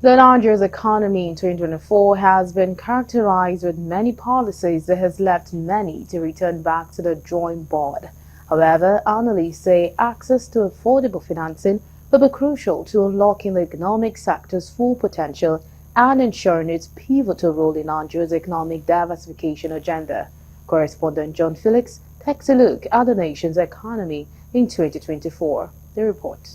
The Nigeria's economy in 2024 has been characterized with many policies that has left many to return back to the drawing board. However, analysts say access to affordable financing will be crucial to unlocking the economic sector's full potential and ensuring its pivotal role in Nigeria's economic diversification agenda. Correspondent John Felix takes a look at the nation's economy in 2024. The report.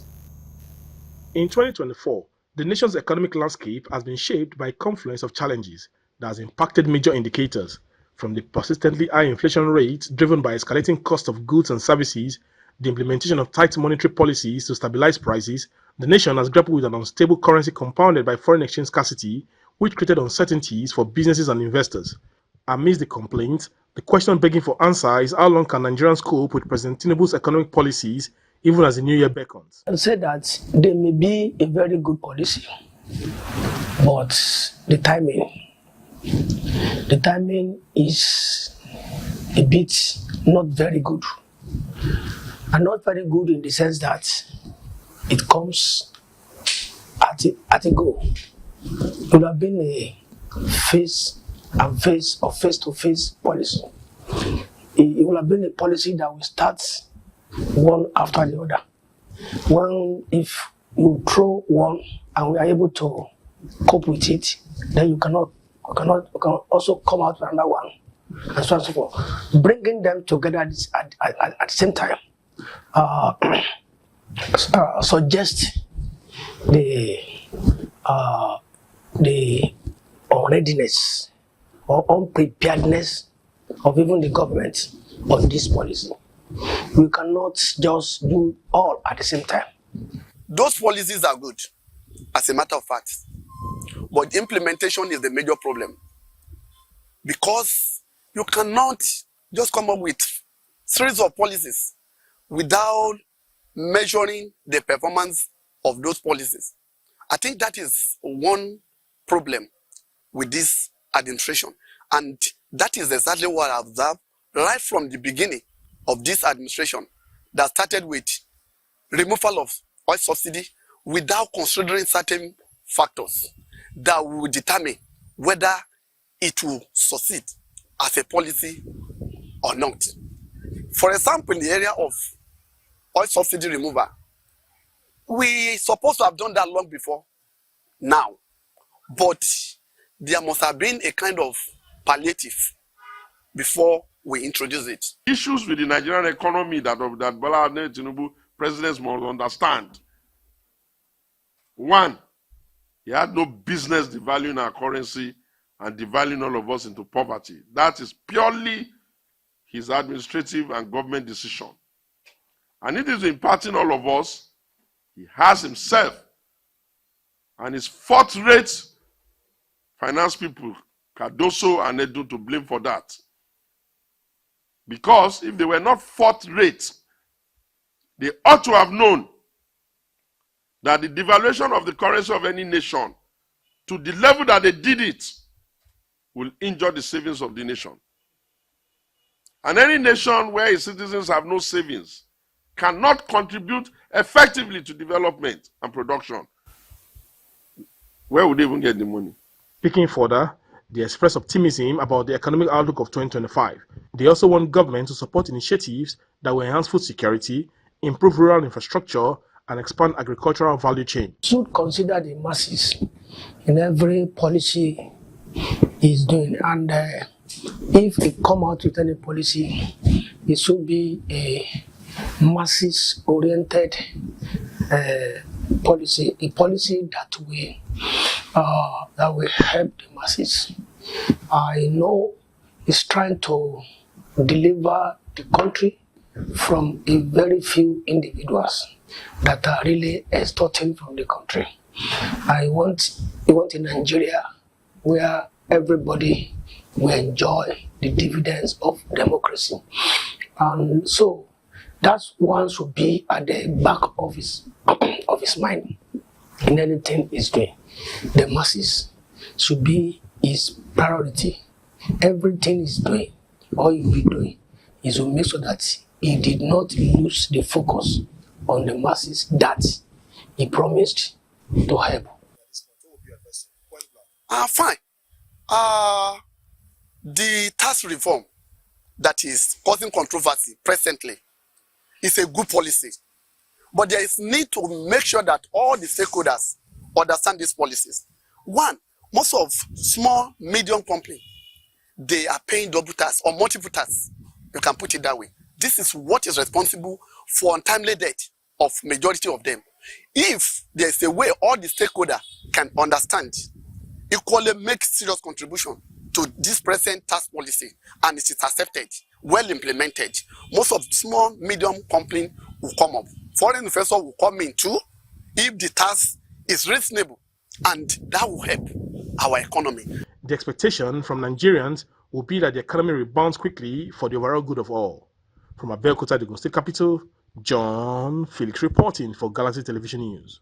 In 2024, the nation's economic landscape has been shaped by a confluence of challenges that has impacted major indicators, from the persistently high inflation rates driven by escalating cost of goods and services, the implementation of tight monetary policies to stabilize prices. The nation has grappled with an unstable currency compounded by foreign exchange scarcity, which created uncertainties for businesses and investors. Amidst the complaints, the question begging for answer is how long can Nigerians cope with President Tinubu's economic policies even as the new year beckons? I said that there may be a very good policy, but the timing is a bit not very good. And not very good in the sense that it comes at a go. It would have been a face-to-face policy. It would have been a policy that will start one after the other. If you throw one and we are able to cope with it, then you can also come out with another one, and so on and so forth. Bringing them together at the same time suggest the unreadiness or unpreparedness of even the government on this policy. We cannot just do all at the same time. Those policies are good, as a matter of fact, but implementation is the major problem, because you cannot just come up with series of policies without measuring the performance of those policies. I think that is one problem with this administration, and that is exactly what I've observed right from the beginning of this administration, that started with removal of oil subsidy without considering certain factors that will determine whether it will succeed as a policy or not. For example, in the area of oil subsidy removal, we supposed to have done that long before now, but there must have been a kind of palliative before we introduce it. Issues with the Nigerian economy that Bola Ahmed Tinubu presidents must understand. One, he had no business devaluing our currency and devaluing all of us into poverty. That is purely his administrative and government decision. And it is imparting all of us, he has himself and his fourth-rate finance people, Cardoso and Edu, to blame for that. Because if they were not fourth-rate, they ought to have known that the devaluation of the currency of any nation to the level that they did it will injure the savings of the nation. And any nation where its citizens have no savings cannot contribute effectively to development and production. Where would they even get the money? Speaking further, they express optimism about the economic outlook of 2025. They also want government to support initiatives that will enhance food security, improve rural infrastructure, and expand agricultural value chain. Should consider the masses in every policy he's doing, and if it come out with any policy, it should be a masses-oriented policy, a policy that will help the masses. I know it's trying to deliver the country from a very few individuals that are really extorting from the country. I want a Nigeria where everybody will enjoy the dividends of democracy. And so that one should be at the back of his mind in anything he's doing. The masses should be his priority. Everything he's doing, all he'll be doing, is to make sure that he did not lose the focus on the masses that he promised to help. Fine. The tax reform that is causing controversy presently is a good policy. But there is need to make sure that all the stakeholders understand these policies. One, most of small, medium companies, they are paying double tax or multiple tax. You can put it that way. This is what is responsible for untimely death of majority of them. If there is a way all the stakeholders can understand, equally make serious contribution to this present tax policy, and it is accepted, well implemented, most of small, medium companies will come up. Foreign investors will come in too if the tax is reasonable, and that will help our economy. The expectation from Nigerians will be that the economy rebounds quickly for the overall good of all. From Abeokuta, the Ogun State capital, John Felix reporting for Galaxy Television News.